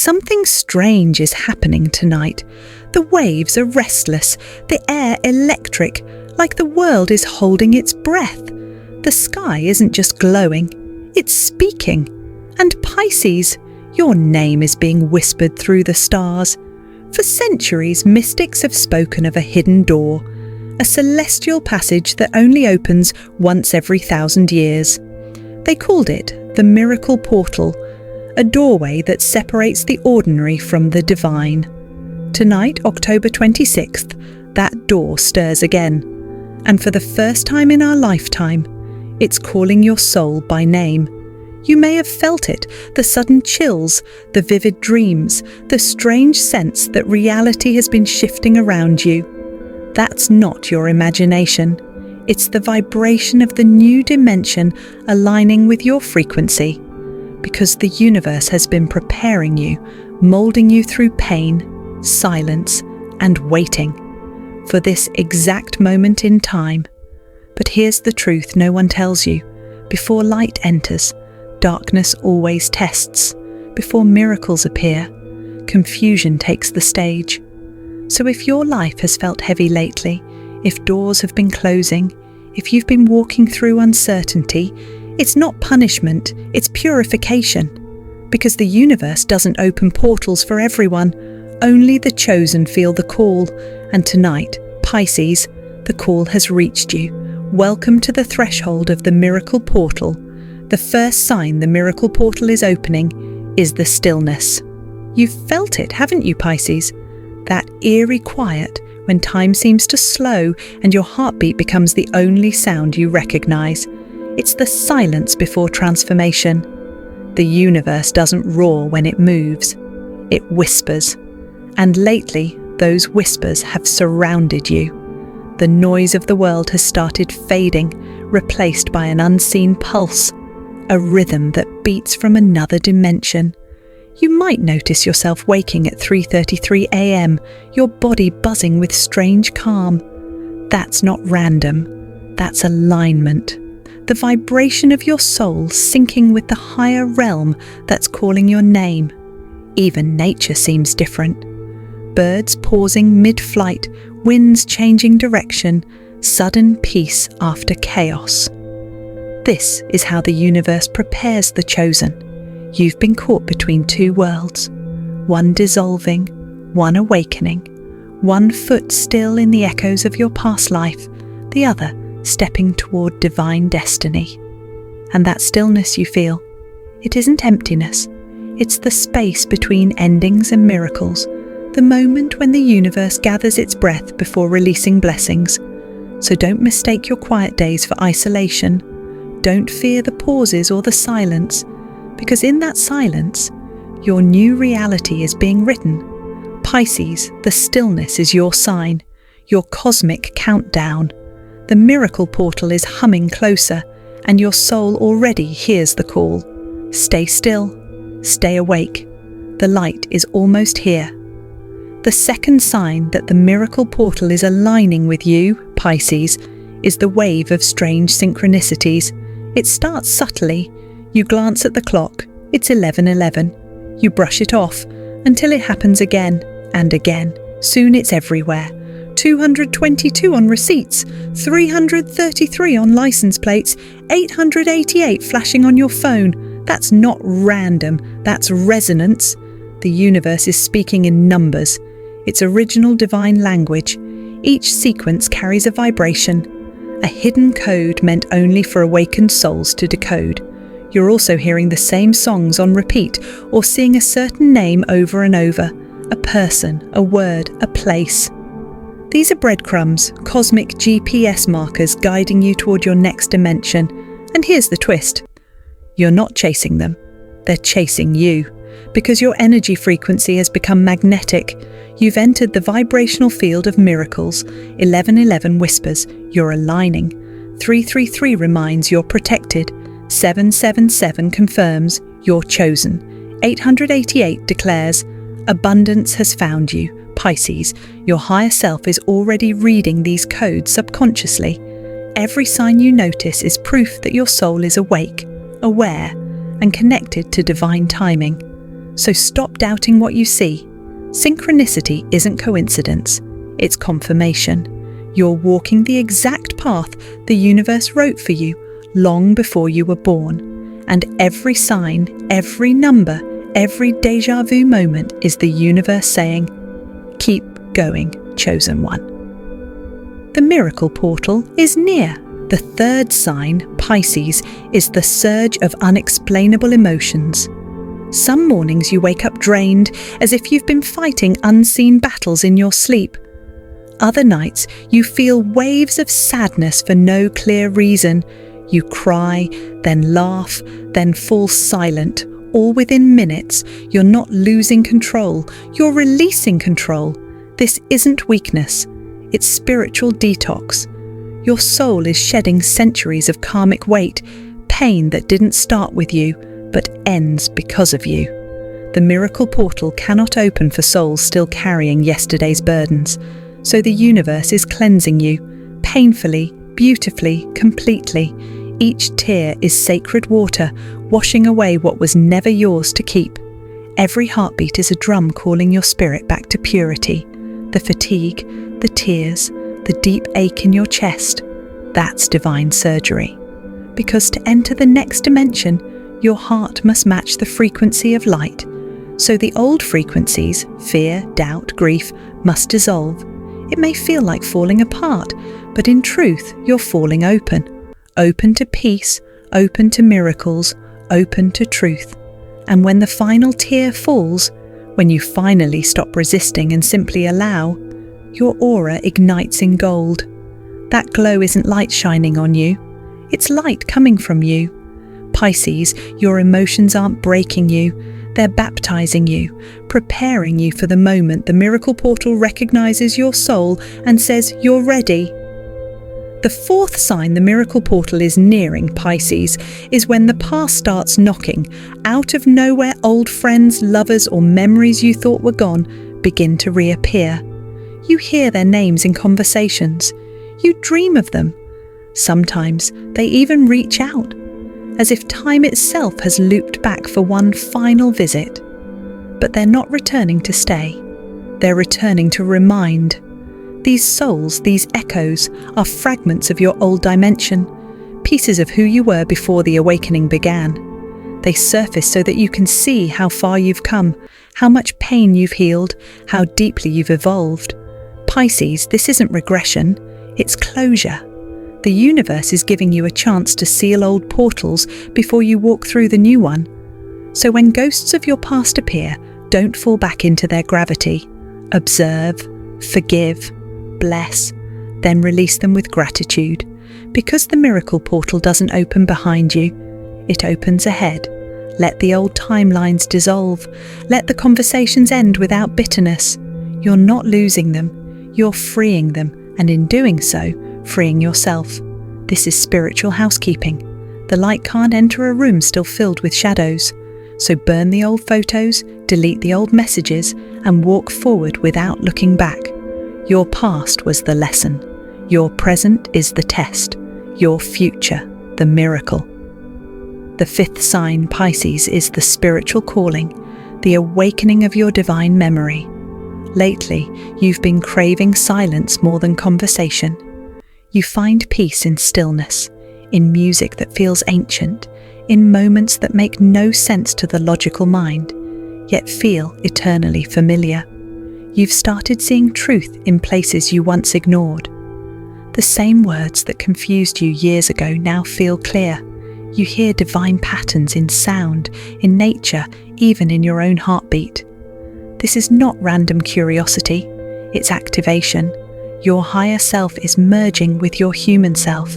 Something strange is happening tonight. The waves are restless, the air electric, like the world is holding its breath. The sky isn't just glowing, it's speaking. And Pisces, your name is being whispered through the stars. For centuries, mystics have spoken of a hidden door, a celestial passage that only opens once every 1,000 years. They called it the miracle portal, a doorway that separates the ordinary from the divine. Tonight, October 26th, that door stirs again. And for the first time in our lifetime, it's calling your soul by name. You may have felt it, the sudden chills, the vivid dreams, the strange sense that reality has been shifting around you. That's not your imagination. It's the vibration of the new dimension aligning with your frequency. Because the universe has been preparing you, molding you through pain, silence, and waiting for this exact moment in time. But here's the truth no one tells you. Before light enters, darkness always tests. Before miracles appear, confusion takes the stage. So if your life has felt heavy lately, if doors have been closing, if you've been walking through uncertainty, it's not punishment, it's purification. Because the universe doesn't open portals for everyone. Only the chosen feel the call. And tonight, Pisces, the call has reached you. Welcome to the threshold of the miracle portal. The first sign the miracle portal is opening is the stillness. You've felt it, haven't you, Pisces? That eerie quiet when time seems to slow and your heartbeat becomes the only sound you recognize. It's the silence before transformation. The universe doesn't roar when it moves. It whispers. And lately, those whispers have surrounded you. The noise of the world has started fading, replaced by an unseen pulse, a rhythm that beats from another dimension. You might notice yourself waking at 3:33 a.m., your body buzzing with strange calm. That's not random. That's alignment. The vibration of your soul syncing with the higher realm that's calling your name. Even nature seems different. Birds pausing mid-flight, winds changing direction, sudden peace after chaos. This is how the universe prepares the chosen. You've been caught between two worlds, one dissolving, one awakening, one foot still in the echoes of your past life, the other stepping toward divine destiny. And that stillness you feel, it isn't emptiness, it's the space between endings and miracles, the moment when the universe gathers its breath before releasing blessings. So don't mistake your quiet days for isolation. Don't fear the pauses or the silence, because in that silence, your new reality is being written. Pisces, the stillness is your sign, your cosmic countdown. The miracle portal is humming closer, and your soul already hears the call. Stay still, stay awake. The light is almost here. The second sign that the miracle portal is aligning with you, Pisces, is the wave of strange synchronicities. It starts subtly. You glance at the clock. It's 11:11. You brush it off until it happens again and again. Soon it's everywhere. 222 on receipts, 333 on license plates, 888 flashing on your phone. That's not random, that's resonance. The universe is speaking in numbers, its original divine language. Each sequence carries a vibration, a hidden code meant only for awakened souls to decode. You're also hearing the same songs on repeat or seeing a certain name over and over, a person, a word, a place. These are breadcrumbs, cosmic GPS markers guiding you toward your next dimension. And here's the twist. You're not chasing them. They're chasing you. Because your energy frequency has become magnetic. You've entered the vibrational field of miracles. 1111 whispers, you're aligning. 333 reminds you're protected. 777 confirms you're chosen. 888 declares, abundance has found you. Pisces, your higher self is already reading these codes subconsciously. Every sign you notice is proof that your soul is awake, aware, and connected to divine timing. So stop doubting what you see. Synchronicity isn't coincidence, it's confirmation. You're walking the exact path the universe wrote for you long before you were born. And every sign, every number, every déjà vu moment is the universe saying, "Keep going, chosen one." The miracle portal is near. The third sign, Pisces, is the surge of unexplainable emotions. Some mornings you wake up drained, as if you've been fighting unseen battles in your sleep. Other nights you feel waves of sadness for no clear reason. You cry, then laugh, then fall silent, all within minutes. You're not losing control, you're releasing control. This isn't weakness, it's spiritual detox. Your soul is shedding centuries of karmic weight, pain that didn't start with you, but ends because of you. The miracle portal cannot open for souls still carrying yesterday's burdens, so the universe is cleansing you, painfully, beautifully, completely. Each tear is sacred water, washing away what was never yours to keep. Every heartbeat is a drum calling your spirit back to purity. The fatigue, the tears, the deep ache in your chest, that's divine surgery. Because to enter the next dimension, your heart must match the frequency of light. So the old frequencies, fear, doubt, grief, must dissolve. It may feel like falling apart, but in truth, you're falling open. Open to peace, open to miracles, open to truth. And when the final tear falls, when you finally stop resisting and simply allow, your aura ignites in gold. That glow isn't light shining on you, it's light coming from you. Pisces, your emotions aren't breaking you, they're baptizing you, preparing you for the moment the miracle portal recognizes your soul and says you're ready. The fourth sign the miracle portal is nearing, Pisces, is when the past starts knocking. Out of nowhere, old friends, lovers, or memories you thought were gone begin to reappear. You hear their names in conversations. You dream of them. Sometimes they even reach out, as if time itself has looped back for one final visit. But they're not returning to stay. They're returning to remind. These souls, these echoes, are fragments of your old dimension, pieces of who you were before the awakening began. They surface so that you can see how far you've come, how much pain you've healed, how deeply you've evolved. Pisces, this isn't regression, it's closure. The universe is giving you a chance to seal old portals before you walk through the new one. So when ghosts of your past appear, don't fall back into their gravity. Observe, forgive, bless, then release them with gratitude. Because the miracle portal doesn't open behind you, it opens ahead. Let the old timelines dissolve. Let the conversations end without bitterness. You're not losing them, you're freeing them, and in doing so, freeing yourself. This is spiritual housekeeping. The light can't enter a room still filled with shadows. So burn the old photos, delete the old messages, and walk forward without looking back. Your past was the lesson. Your present is the test. Your future, the miracle. The fifth sign, Pisces, is the spiritual calling, the awakening of your divine memory. Lately, you've been craving silence more than conversation. You find peace in stillness, in music that feels ancient, in moments that make no sense to the logical mind, yet feel eternally familiar. You've started seeing truth in places you once ignored. The same words that confused you years ago now feel clear. You hear divine patterns in sound, in nature, even in your own heartbeat. This is not random curiosity, it's activation. Your higher self is merging with your human self,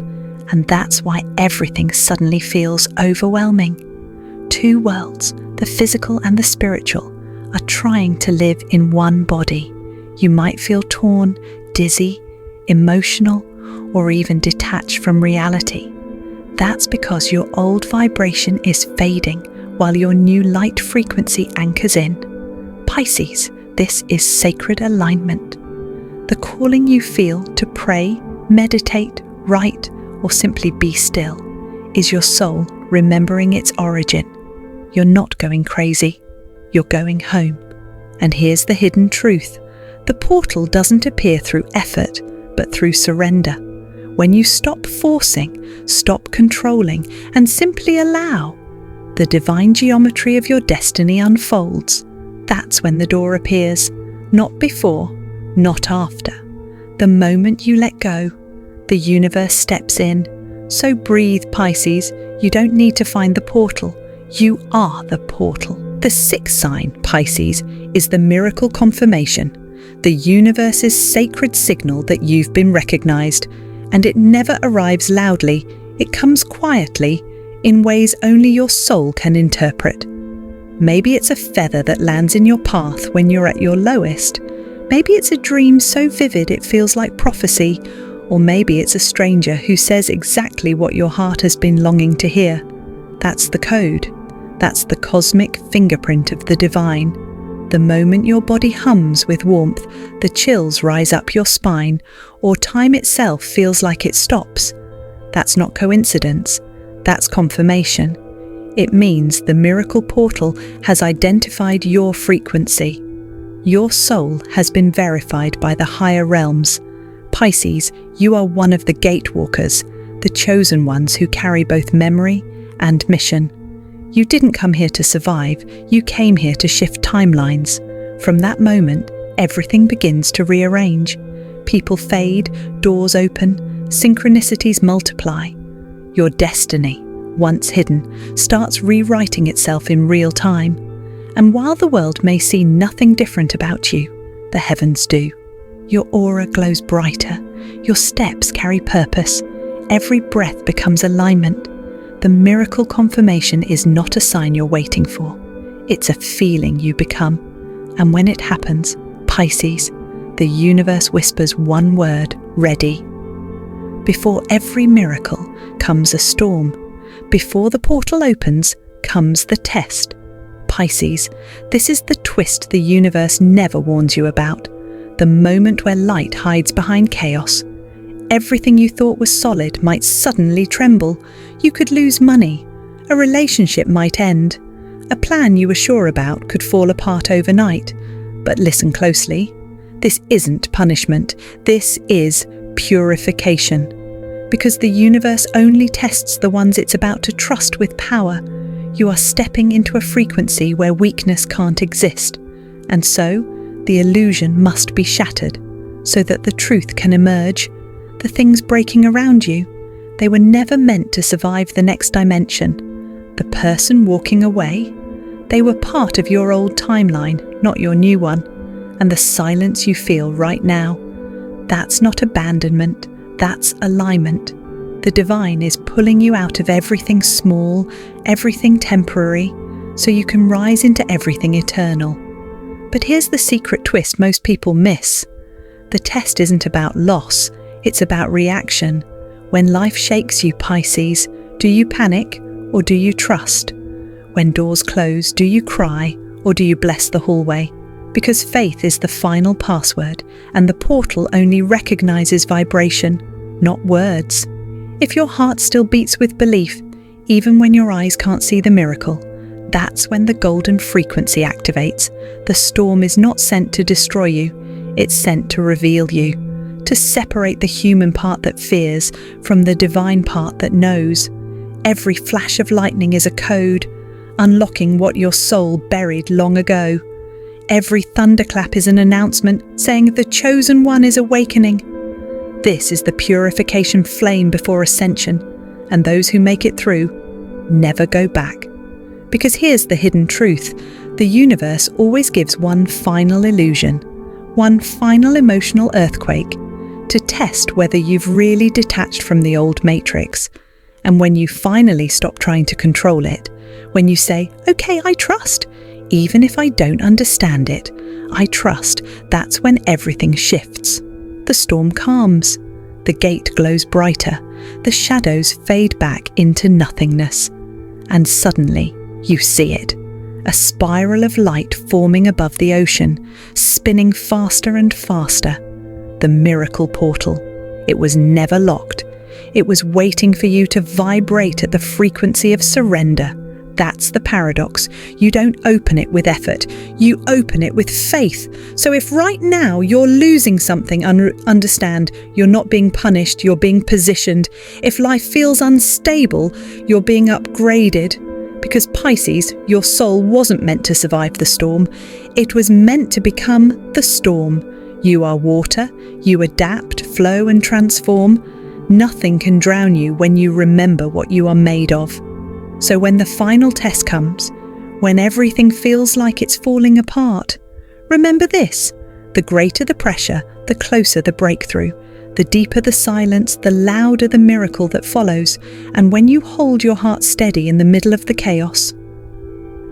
and that's why everything suddenly feels overwhelming. Two worlds, the physical and the spiritual, are trying to live in one body. You might feel torn, dizzy, emotional, or even detached from reality. That's because your old vibration is fading while your new light frequency anchors in. Pisces, this is sacred alignment. The calling you feel to pray, meditate, write, or simply be still is your soul remembering its origin. You're not going crazy. You're going home. And here's the hidden truth. The portal doesn't appear through effort, but through surrender. When you stop forcing, stop controlling, and simply allow, the divine geometry of your destiny unfolds. That's when the door appears. Not before, not after. The moment you let go, the universe steps in. So breathe, Pisces. You don't need to find the portal. You are the portal. The sixth sign, Pisces, is the miracle confirmation, the universe's sacred signal that you've been recognized. And it never arrives loudly. It comes quietly, in ways only your soul can interpret. Maybe it's a feather that lands in your path when you're at your lowest. Maybe it's a dream so vivid it feels like prophecy. Or maybe it's a stranger who says exactly what your heart has been longing to hear. That's the code. That's the cosmic fingerprint of the divine. The moment your body hums with warmth, the chills rise up your spine, or time itself feels like it stops. That's not coincidence. That's confirmation. It means the miracle portal has identified your frequency. Your soul has been verified by the higher realms. Pisces, you are one of the gatewalkers, the chosen ones who carry both memory and mission. You didn't come here to survive, you came here to shift timelines. From that moment, everything begins to rearrange. People fade, doors open, synchronicities multiply. Your destiny, once hidden, starts rewriting itself in real time. And while the world may see nothing different about you, the heavens do. Your aura glows brighter, your steps carry purpose, every breath becomes alignment. The miracle confirmation is not a sign you're waiting for. It's a feeling you become. And when it happens, Pisces, the universe whispers one word: ready. Before every miracle comes a storm. Before the portal opens comes the test. Pisces, this is the twist the universe never warns you about. The moment where light hides behind chaos. Everything you thought was solid might suddenly tremble. You could lose money. A relationship might end. A plan you were sure about could fall apart overnight. But listen closely. This isn't punishment. This is purification. Because the universe only tests the ones it's about to trust with power. You are stepping into a frequency where weakness can't exist. And so, the illusion must be shattered, so that the truth can emerge. The things breaking around you, they were never meant to survive the next dimension. The person walking away, they were part of your old timeline, not your new one. And the silence you feel right now, that's not abandonment, that's alignment. The divine is pulling you out of everything small, everything temporary, so you can rise into everything eternal. But here's the secret twist most people miss. The test isn't about loss, it's about reaction. When life shakes you, Pisces, do you panic or do you trust? When doors close, do you cry or do you bless the hallway? Because faith is the final password, and the portal only recognizes vibration, not words. If your heart still beats with belief, even when your eyes can't see the miracle, that's when the golden frequency activates. The storm is not sent to destroy you, it's sent to reveal you, to separate the human part that fears from the divine part that knows. Every flash of lightning is a code, unlocking what your soul buried long ago. Every thunderclap is an announcement saying the chosen one is awakening. This is the purification flame before ascension, and those who make it through never go back. Because here's the hidden truth. The universe always gives one final illusion, one final emotional earthquake, to test whether you've really detached from the old matrix. And when you finally stop trying to control it, when you say, okay, I trust, even if I don't understand it, I trust, that's when everything shifts. The storm calms, the gate glows brighter, the shadows fade back into nothingness. And suddenly, you see it. A spiral of light forming above the ocean, spinning faster and faster. The miracle portal. It was never locked. It was waiting for you to vibrate at the frequency of surrender, That's the paradox. You don't open it with effort. You open it with faith. So if right now you're losing something, understand you're not being punished, you're being positioned. If life feels unstable, you're being upgraded. Because Pisces, your soul wasn't meant to survive the storm. It was meant to become the storm. You are water. You adapt, flow and transform. Nothing can drown you when you remember what you are made of. So when the final test comes, when everything feels like it's falling apart, remember this: the greater the pressure, the closer the breakthrough. The deeper the silence, the louder the miracle that follows. And when you hold your heart steady in the middle of the chaos,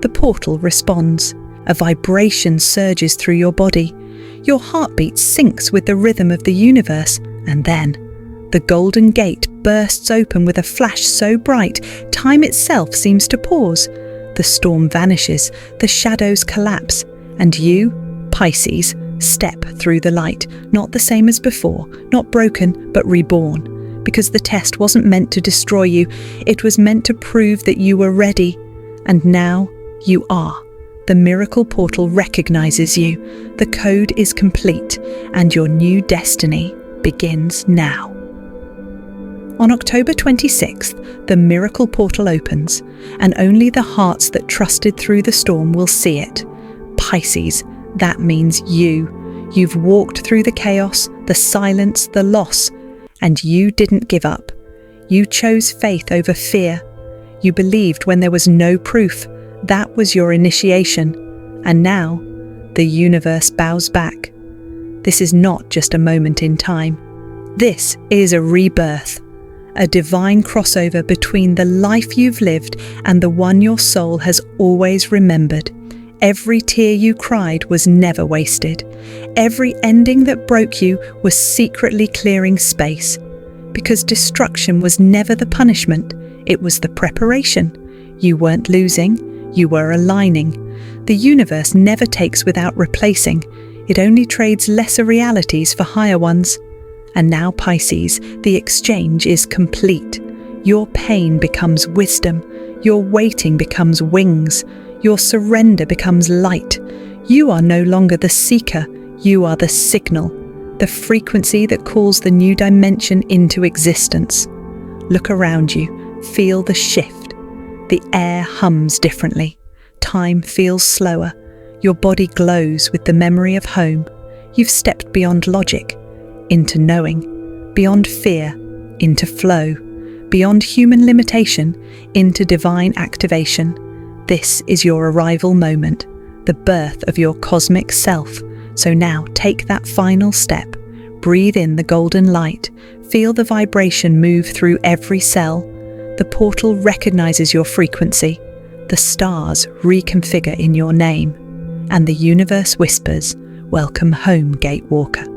the portal responds. A vibration surges through your body. Your heartbeat syncs with the rhythm of the universe, and then the golden gate bursts open with a flash so bright, time itself seems to pause. The storm vanishes, the shadows collapse, and you, Pisces, step through the light, not the same as before, not broken, but reborn. Because the test wasn't meant to destroy you, it was meant to prove that you were ready. And now you are. The miracle portal recognizes you. The code is complete, and your new destiny begins now. On October 26th, the miracle portal opens, and only the hearts that trusted through the storm will see it. Pisces, that means you. You've walked through the chaos, the silence, the loss, and you didn't give up. You chose faith over fear. You believed when there was no proof. That was your initiation. And now, the universe bows back. This is not just a moment in time. This is a rebirth. A divine crossover between the life you've lived and the one your soul has always remembered. Every tear you cried was never wasted. Every ending that broke you was secretly clearing space. Because destruction was never the punishment, it was the preparation. You weren't losing, you were aligning. The universe never takes without replacing. It only trades lesser realities for higher ones. And now, Pisces, the exchange is complete. Your pain becomes wisdom. Your waiting becomes wings. Your surrender becomes light. You are no longer the seeker. You are the signal, the frequency that calls the new dimension into existence. Look around you. Feel the shift. The air hums differently. Time feels slower. Your body glows with the memory of home. You've stepped beyond logic, into knowing, beyond fear, into flow, beyond human limitation, into divine activation. This is your arrival moment, the birth of your cosmic self. So now take that final step. Breathe in the golden light. Feel the vibration move through every cell. The portal recognizes your frequency. The stars reconfigure in your name. And the universe whispers, "Welcome home, Gatewalker."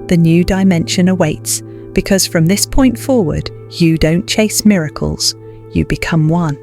The new dimension awaits, because from this point forward, you don't chase miracles, you become one.